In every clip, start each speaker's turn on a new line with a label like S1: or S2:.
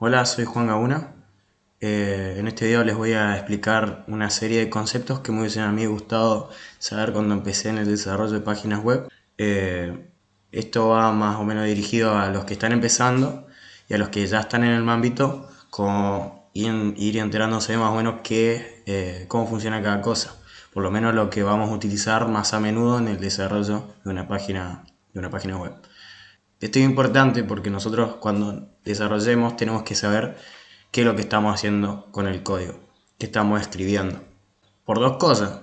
S1: Hola, soy Juan Gauna. En este video les voy a explicar una serie de conceptos que me hubiesen a mí gustado saber cuando empecé en el desarrollo de páginas web. Esto va más o menos dirigido a los que están empezando y a los que ya están en el ámbito, como ir enterándose más o menos cómo funciona cada cosa. Por lo menos lo que vamos a utilizar más a menudo en el desarrollo de una página web. Esto es importante porque nosotros cuando desarrollemos tenemos que saber qué es lo que estamos haciendo con el código, qué estamos escribiendo. Por dos cosas,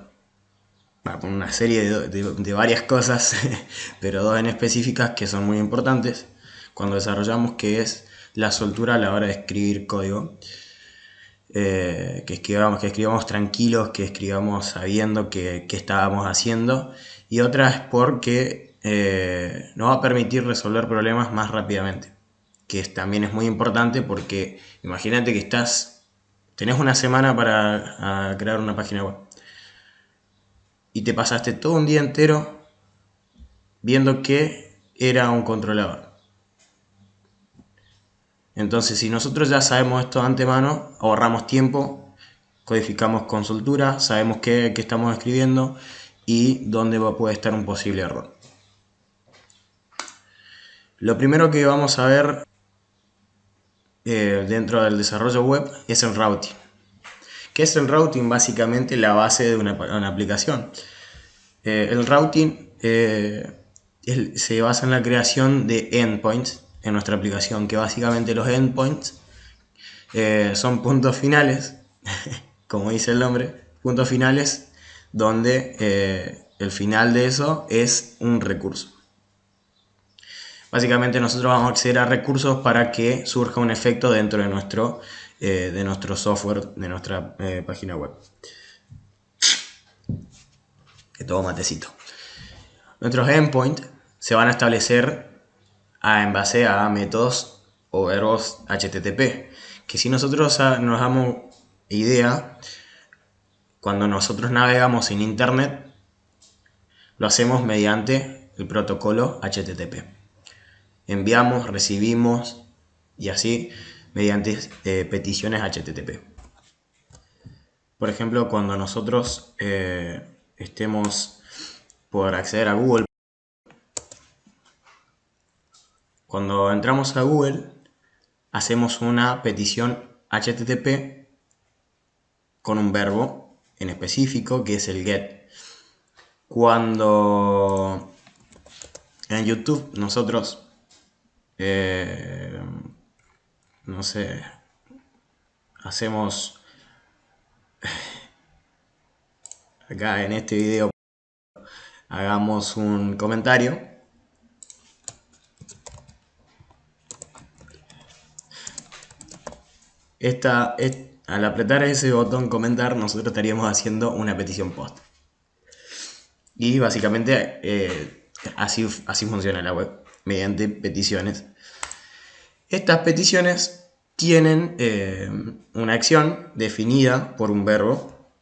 S1: por una serie de varias cosas, pero dos en específicas que son muy importantes cuando desarrollamos, que es la soltura a la hora de escribir código. Que escribamos tranquilos, que escribamos sabiendo qué estábamos haciendo, y otra es porque nos va a permitir resolver problemas más rápidamente, también es muy importante porque imagínate que tenés una semana para crear una página web y te pasaste todo un día entero viendo qué era un controlador. Entonces, si nosotros ya sabemos esto de antemano, ahorramos tiempo, codificamos con soltura, sabemos qué estamos escribiendo y dónde puede estar un posible error. Lo primero que vamos a ver dentro del desarrollo web es el routing. ¿Qué es el routing? Básicamente la base de una aplicación. El routing se basa en la creación de endpoints en nuestra aplicación, que básicamente los endpoints son puntos finales, como dice el nombre, puntos finales donde el final de eso es un recurso. Básicamente nosotros vamos a acceder a recursos para que surja un efecto dentro de nuestro software, de nuestra página web. Que todo matecito. Nuestros endpoints se van a establecer en base a métodos o verbos HTTP, que si nosotros nos damos idea, cuando nosotros navegamos en internet lo hacemos mediante el protocolo HTTP. Enviamos, recibimos y así mediante peticiones HTTP. Por ejemplo, cuando nosotros estemos por acceder a Google, cuando entramos a Google, hacemos una petición HTTP con un verbo en específico que es el get. Cuando en YouTube nosotros, no sé, hacemos acá en este video, hagamos un comentario. Al apretar ese botón comentar, nosotros estaríamos haciendo una petición post. Y básicamente así funciona la web, mediante peticiones. Estas peticiones tienen una acción definida por un verbo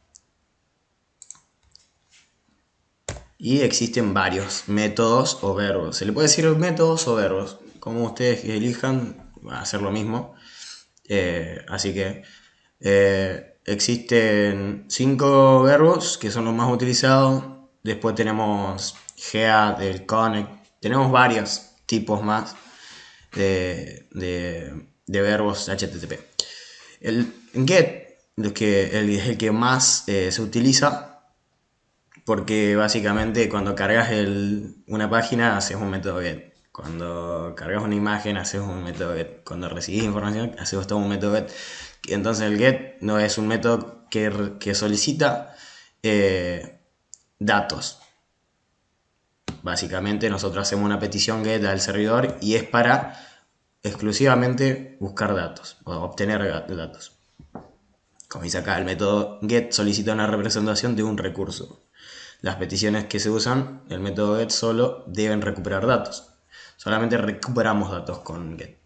S1: y existen varios métodos o verbos. Se le puede decir métodos o verbos, como ustedes elijan, va a hacer lo mismo. Así que existen 5 verbos que son los más utilizados. Después tenemos get, el connect. Tenemos varios tipos más de verbos HTTP. El get es el que más se utiliza porque básicamente cuando cargas una página haces un método get. Cuando cargas una imagen haces un método get. Cuando recibís información haces todo un método get. Entonces el get no es un método que solicita datos. Básicamente nosotros hacemos una petición get al servidor y es para exclusivamente buscar datos o obtener datos. Como dice acá, el método get solicita una representación de un recurso. Las peticiones que se usan, el método get solo deben recuperar datos. Solamente recuperamos datos con get.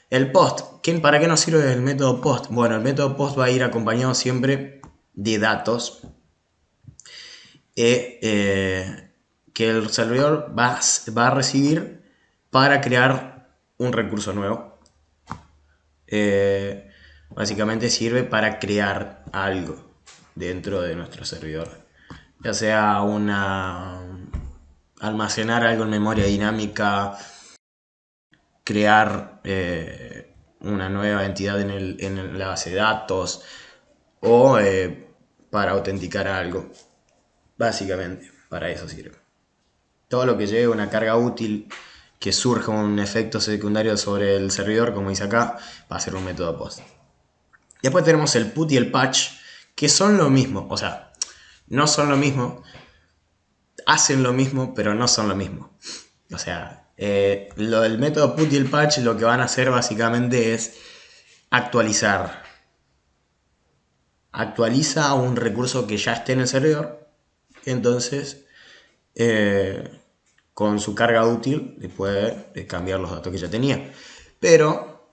S1: El post, ¿para qué nos sirve el método post? Bueno, el método post va a ir acompañado siempre de datos que el servidor va a recibir para crear un recurso nuevo. eh, básicamente sirve para crear algo dentro de nuestro servidor. Ya sea almacenar algo en memoria dinámica, crear una nueva entidad en la base de datos o para autenticar algo. Básicamente, para eso sirve. Todo lo que lleve una carga útil que surja un efecto secundario sobre el servidor, como dice acá, va a ser un método POST. Después tenemos el put y el patch, que son lo mismo. O sea, no son lo mismo, hacen lo mismo, pero no son lo mismo. O sea, el método put y el patch lo que van a hacer básicamente es actualizar. Actualiza un recurso que ya esté en el servidor. Entonces, con su carga útil, le puede cambiar los datos que ya tenía. Pero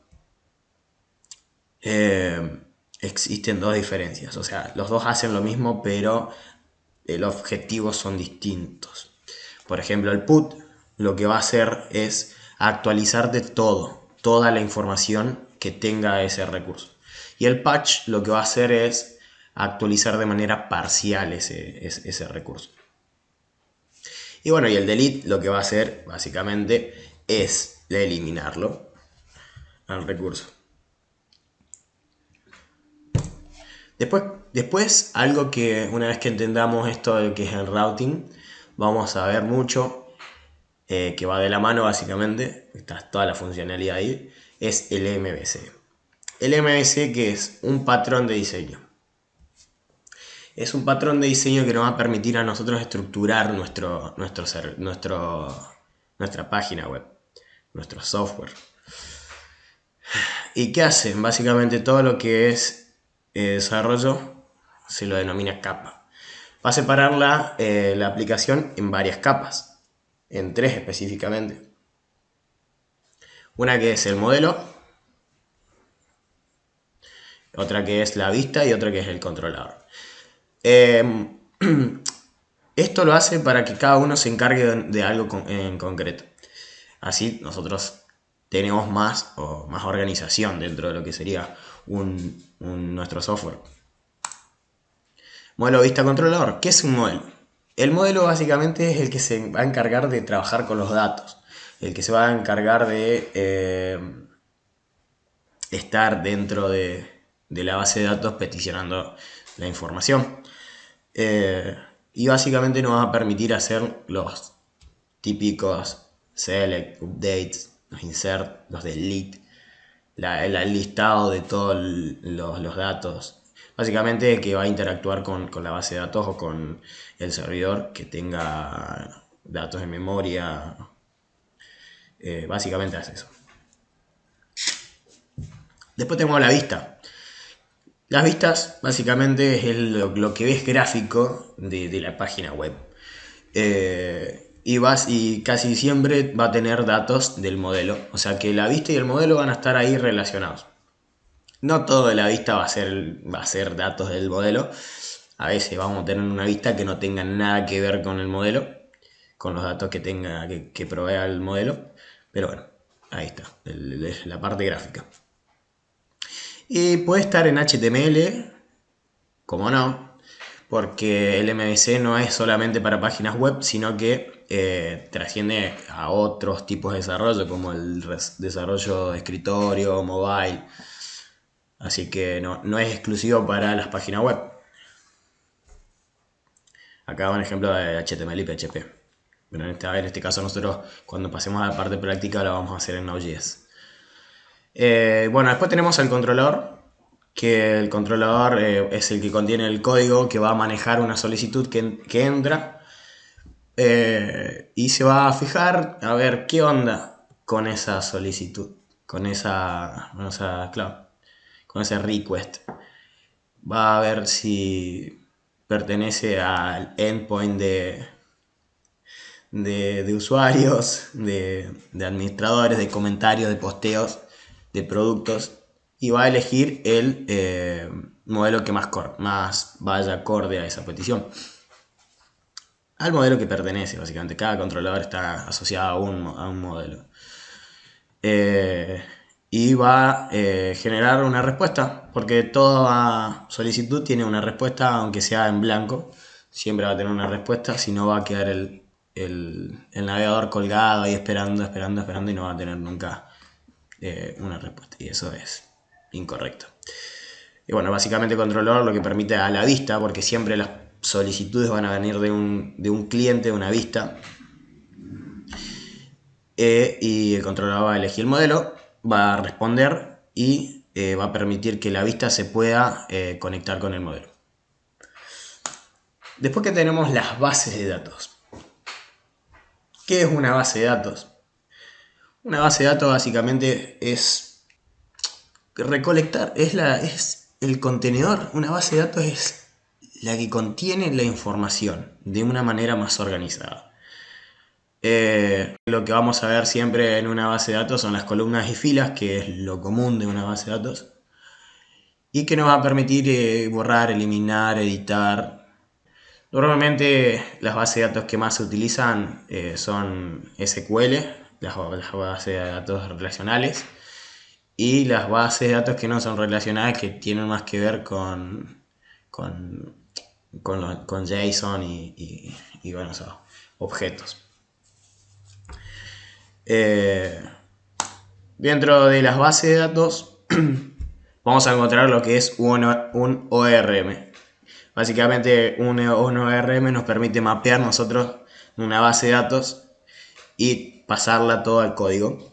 S1: existen dos diferencias. O sea, los dos hacen lo mismo, pero los objetivos son distintos. Por ejemplo, el put lo que va a hacer es actualizar de toda la información que tenga ese recurso. Y el patch lo que va a hacer es actualizar de manera parcial ese recurso. Y bueno, y el delete lo que va a hacer básicamente es eliminarlo al recurso. Después, algo que una vez que entendamos esto de que es el routing, vamos a ver mucho, que va de la mano básicamente, está toda la funcionalidad ahí, es el MVC. El MVC, que es un patrón de diseño. Es un patrón de diseño que nos va a permitir a nosotros estructurar nuestra página web, nuestro software. ¿Y qué hacen? Básicamente todo lo que es desarrollo se lo denomina capa. Va a separar la aplicación en varias capas, en tres específicamente. Una que es el modelo, otra que es la vista y otra que es el controlador. Esto lo hace para que cada uno se encargue de algo en concreto. Así nosotros tenemos más organización dentro de lo que sería nuestro software. Modelo vista controlador. ¿Qué es un modelo? El modelo básicamente es el que se va a encargar de trabajar con los datos. El que se va a encargar de estar dentro de la base de datos peticionando la información. Y básicamente nos va a permitir hacer los típicos select, updates, los insert, los delete, el listado de todos los datos. Básicamente que va a interactuar con la base de datos o con el servidor que tenga datos en memoria. Básicamente hace eso. Después tenemos la vista. Las vistas básicamente es lo que ves gráfico de la página web. Y casi siempre va a tener datos del modelo. O sea que la vista y el modelo van a estar ahí relacionados. No todo de la vista va a ser datos del modelo. A veces vamos a tener una vista que no tenga nada que ver con el modelo, con los datos que provea el modelo. Pero bueno, ahí está, la parte gráfica. Y puede estar en HTML, como no, porque el MVC no es solamente para páginas web, sino que trasciende a otros tipos de desarrollo, como el desarrollo de escritorio, mobile. Así que no es exclusivo para las páginas web. Acá un ejemplo de HTML y PHP. Pero en este caso nosotros cuando pasemos a la parte práctica lo vamos a hacer en Node.js. Bueno, después tenemos el controlador, que el controlador es el que contiene el código que va a manejar una solicitud que entra y se va a fijar a ver qué onda con esa solicitud, con ese request. Va a ver si pertenece al endpoint de usuarios, de administradores, de comentarios, de posteos, de productos, y va a elegir el modelo que más vaya acorde a esa petición. Al modelo que pertenece, básicamente. Cada controlador está asociado a un modelo. y va a generar una respuesta, porque toda solicitud tiene una respuesta, aunque sea en blanco, siempre va a tener una respuesta, si no va a quedar el navegador colgado ahí esperando y no va a tener nunca una respuesta, y eso es incorrecto. Y bueno, básicamente el controlador lo que permite a la vista, porque siempre las solicitudes van a venir de un cliente, de una vista, y el controlador va a elegir el modelo, va a responder y va a permitir que la vista se pueda conectar con el modelo. Después que tenemos las bases de datos. ¿Qué es una base de datos? Una base de datos básicamente es recolectar, es el contenedor. Una base de datos es la que contiene la información de una manera más organizada. Lo que vamos a ver siempre en una base de datos son las columnas y filas, que es lo común de una base de datos, y que nos va a permitir borrar, eliminar, editar. Normalmente las bases de datos que más se utilizan son SQL, las bases de datos relacionales, y las bases de datos que no son relacionales, que tienen más que ver con JSON y bueno, so, objetos. Dentro de las bases de datos vamos a encontrar lo que es un ORM. Básicamente un ORM nos permite mapear nosotros una base de datos y pasarla todo al código.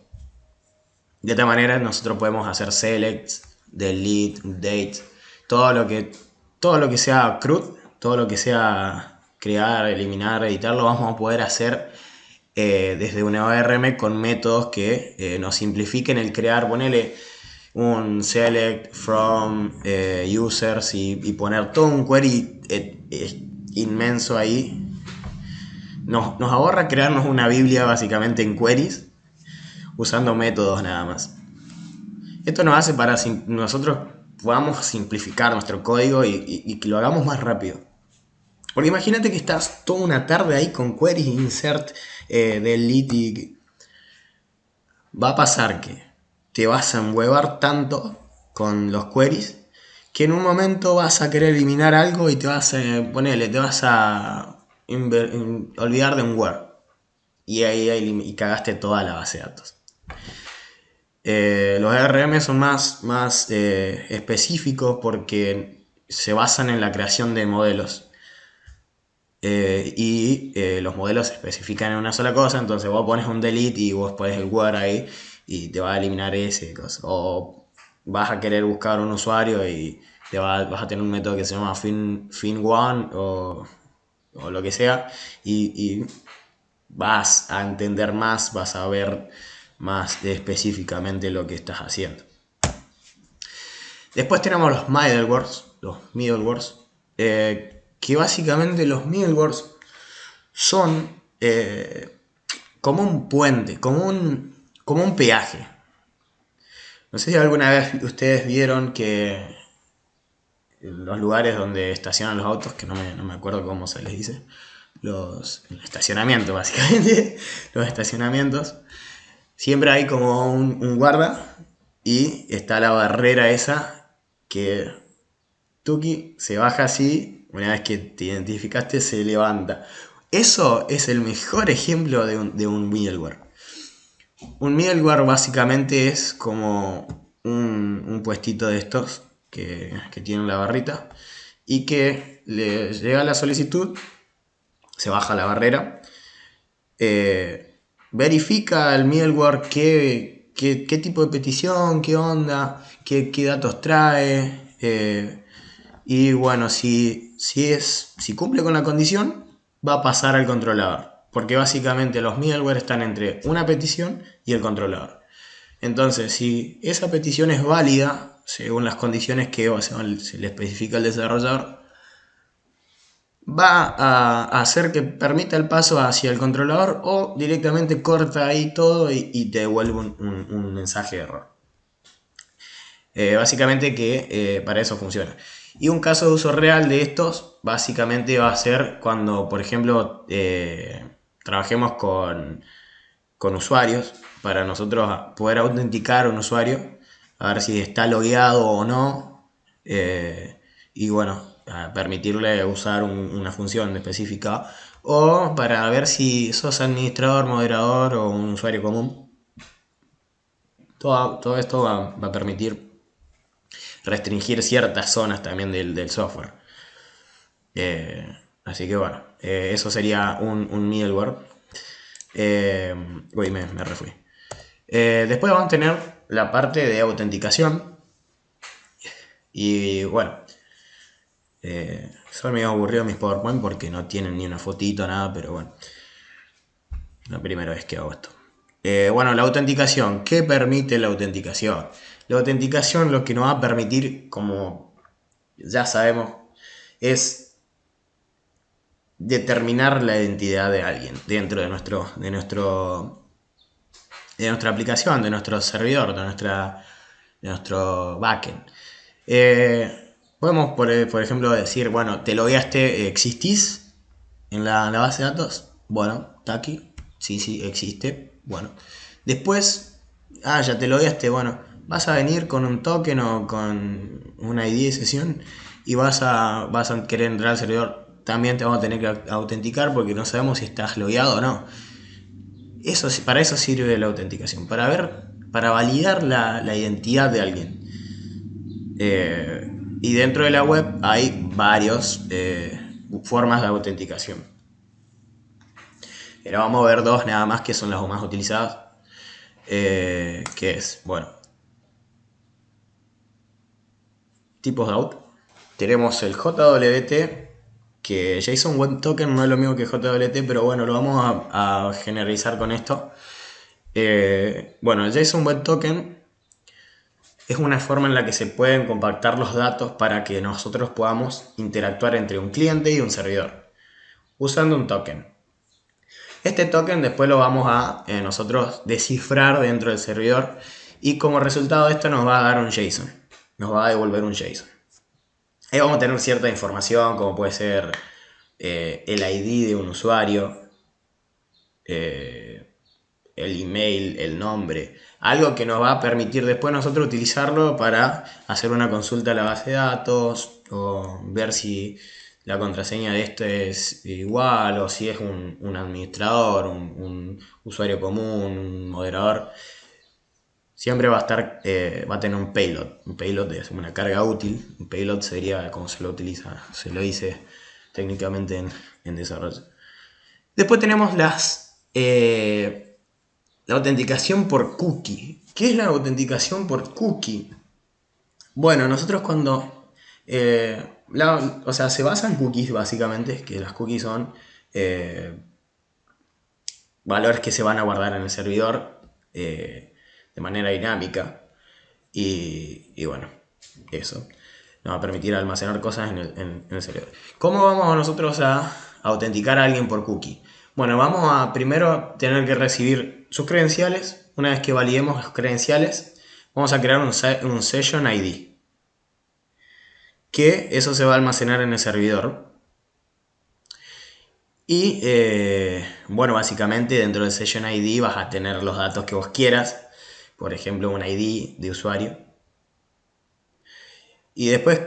S1: De esta manera nosotros podemos hacer selects, delete, update, todo lo que sea CRUD, todo lo que sea crear, eliminar, editar, lo vamos a poder hacer desde una ORM con métodos que nos simplifiquen el crear. Ponele un select from users y poner todo un query inmenso ahí. Nos ahorra crearnos una biblia básicamente en queries usando métodos nada más. Esto nos hace para nosotros podamos simplificar nuestro código y que lo hagamos más rápido. Porque imagínate que estás toda una tarde ahí con queries, insert, delete, y va a pasar que te vas a enhuevar tanto con los queries que en un momento vas a querer eliminar algo y te vas a olvidar de un word y ahí cagaste toda la base de datos. Los ARM son más específicos porque se basan en la creación de modelos. Los modelos se especifican en una sola cosa, entonces vos pones un delete y vos pones el word ahí y te va a eliminar ese cosa. O vas a querer buscar un usuario y vas a tener un método que se llama fin1 o lo que sea, y vas a entender más, vas a ver más específicamente lo que estás haciendo. Después tenemos los middlewares, que básicamente los middlewares son como un puente, como un peaje. No sé si alguna vez ustedes vieron que los lugares donde estacionan los autos, que no me acuerdo cómo se les dice, el estacionamiento básicamente, los estacionamientos, siempre hay como un guarda y está la barrera esa que Tuki se baja así, una vez que te identificaste se levanta. Eso es el mejor ejemplo de un middleware. Un middleware básicamente es como un puestito de estos que tiene la barrita y que le llega la solicitud, se baja la barrera, verifica el middleware qué tipo de petición, qué onda, qué datos trae, y bueno, si cumple con la condición, va a pasar al controlador. Porque básicamente los middleware están entre una petición y el controlador. Entonces, si esa petición es válida, según las condiciones que se le especifica al desarrollador, va a hacer que permita el paso hacia el controlador o directamente corta ahí todo y te devuelve un mensaje de error. Básicamente que para eso funciona. Y un caso de uso real de estos básicamente va a ser cuando, por ejemplo, trabajemos con con usuarios para nosotros poder autenticar a un usuario, a ver si está logueado o no, y bueno, a permitirle usar una función específica, o para ver si sos administrador, moderador o un usuario común. Todo esto va a permitir restringir ciertas zonas también del software. Así que bueno, eso sería un middleware. Uy, me refui. Después vamos a tener la parte de autenticación. Y bueno, son medio aburridos mis PowerPoint porque no tienen ni una fotito, nada, pero bueno. La primera vez que hago esto. Bueno, la autenticación. ¿Qué permite la autenticación? La autenticación lo que nos va a permitir, como ya sabemos, es determinar la identidad de alguien dentro de nuestra aplicación, de nuestro servidor, de nuestro backend. Podemos, por ejemplo, decir, bueno, te logueaste, ¿existís en la base de datos? Bueno, está aquí. Sí, existe. Bueno. Después, ya te logueaste. Bueno, vas a venir con un token o con una ID de sesión y vas a querer entrar al servidor. También te vamos a tener que autenticar porque no sabemos si estás logueado o no. Para eso sirve la autenticación, para validar la identidad de alguien. Y dentro de la web hay varias formas de autenticación. Pero vamos a ver dos nada más que son las más utilizadas. Que es, bueno, tipos de auth. Tenemos el JWT, que JSON Web Token no es lo mismo que JWT, pero bueno, lo vamos a generalizar con esto. Bueno, el JSON Web Token es una forma en la que se pueden compactar los datos para que nosotros podamos interactuar entre un cliente y un servidor usando un token. Este token después lo vamos a nosotros descifrar dentro del servidor y como resultado de esto nos va a dar un JSON, nos va a devolver un JSON. Ahí vamos a tener cierta información como puede ser el ID de un usuario, el email, el nombre, algo que nos va a permitir después nosotros utilizarlo para hacer una consulta a la base de datos o ver si la contraseña de este es igual o si es un administrador, un usuario común, un moderador. Siempre va a estar, va a tener un payload. Un payload es una carga útil. Un payload sería como se lo utiliza, se lo dice técnicamente en desarrollo. Después tenemos la autenticación por cookie. ¿Qué es la autenticación por cookie? Bueno, nosotros cuando... o sea, se basa en cookies básicamente, que las cookies son valores que se van a guardar en el servidor de manera dinámica. Y bueno, eso nos va a permitir almacenar cosas en el servidor. ¿Cómo vamos nosotros a autenticar a alguien por cookie? Bueno, vamos a primero tener que recibir sus credenciales. Una vez que validemos las credenciales, vamos a crear un session ID. Que eso se va a almacenar en el servidor. Y bueno, básicamente dentro del session ID vas a tener los datos que vos quieras. Por ejemplo, un ID de usuario. Y después,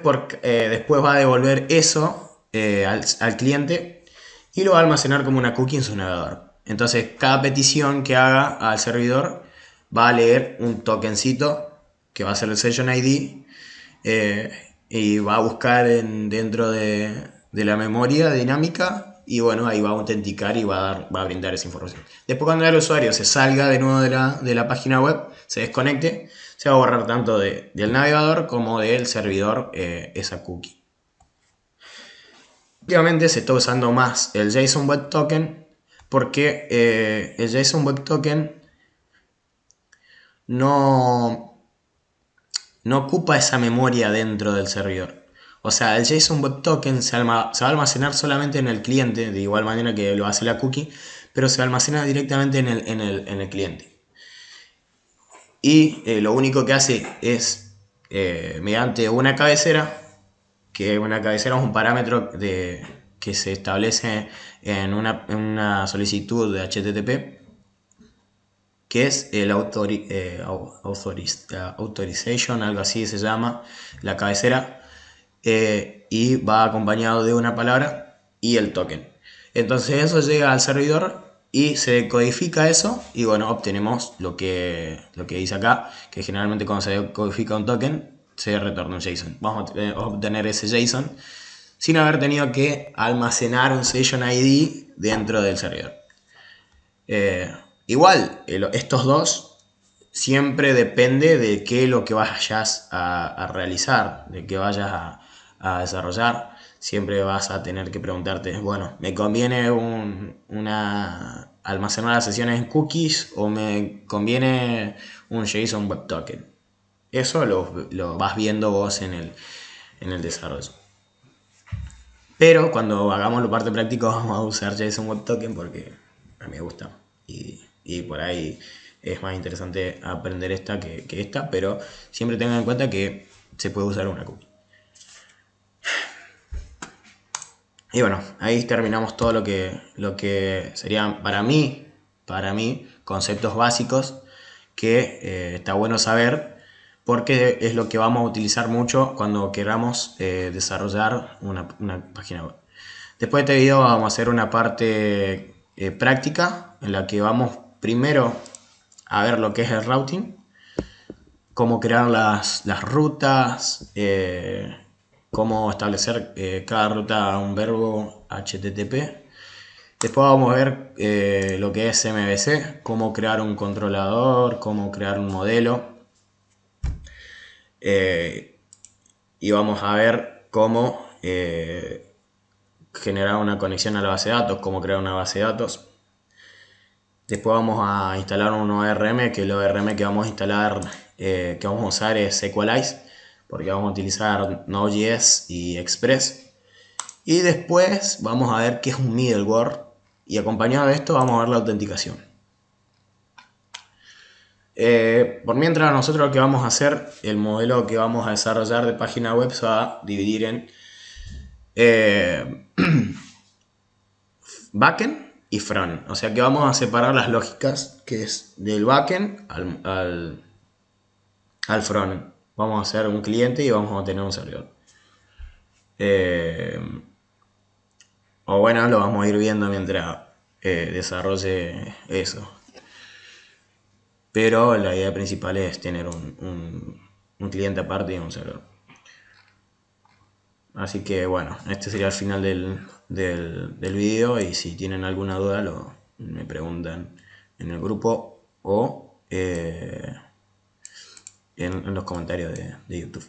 S1: después va a devolver eso al cliente y lo va a almacenar como una cookie en su navegador. Entonces, cada petición que haga al servidor va a leer un tokencito que va a ser el session ID y va a buscar dentro de la memoria dinámica y bueno, ahí va a autenticar y va a brindar esa información. Después, cuando el usuario se salga de nuevo de la página web, se desconecte, se va a borrar tanto del navegador como del servidor esa cookie. Últimamente se está usando más el JSON Web Token porque el JSON Web Token no ocupa esa memoria dentro del servidor. O sea, el JSON Web Token se va a almacenar solamente en el cliente, de igual manera que lo hace la cookie, pero se almacena directamente en el cliente. Y lo único que hace es, mediante una cabecera, que una cabecera es un parámetro que se establece en una solicitud de HTTP, que es el authorization, algo así se llama, la cabecera, y va acompañado de una palabra y el token. Entonces eso llega al servidor y se codifica eso y bueno, obtenemos lo que dice acá, que generalmente cuando se codifica un token se retorna un JSON. Vamos a obtener ese JSON sin haber tenido que almacenar un session ID dentro del servidor. Igual, estos dos siempre depende de qué es lo que vayas a realizar, de qué vayas a desarrollar. Siempre vas a tener que preguntarte, bueno, ¿me conviene almacenar las sesiones en cookies o me conviene un JSON Web Token? Eso lo vas viendo vos en el desarrollo. Pero cuando hagamos la parte práctica vamos a usar JSON Web Token porque a mí me gusta. Y por ahí es más interesante aprender esta que esta, pero siempre tengan en cuenta que se puede usar una cookie. Y bueno, ahí terminamos todo lo que serían para mí conceptos básicos que está bueno saber porque es lo que vamos a utilizar mucho cuando queramos desarrollar una página web. Después de este video vamos a hacer una parte práctica en la que vamos primero a ver lo que es el routing, cómo crear las rutas, cómo establecer cada ruta a un verbo HTTP. Después vamos a ver lo que es MVC, cómo crear un controlador, cómo crear un modelo. Y vamos a ver cómo generar una conexión a la base de datos, cómo crear una base de datos. Después vamos a instalar un ORM, que el ORM que vamos a instalar, que vamos a usar es Sequelize, porque vamos a utilizar Node.js y Express. Y después vamos a ver qué es un middleware, y acompañado de esto vamos a ver la autenticación. Por mientras nosotros lo que vamos a hacer, el modelo que vamos a desarrollar de página web se va a dividir en backend y front. O sea que vamos a separar las lógicas, que es del backend al front. Vamos a hacer un cliente y vamos a tener un servidor. O bueno, lo vamos a ir viendo mientras desarrolle eso. Pero la idea principal es tener un cliente aparte y un servidor. Así que bueno, este sería el final del video, y si tienen alguna duda me preguntan en el grupo o en los comentarios de YouTube.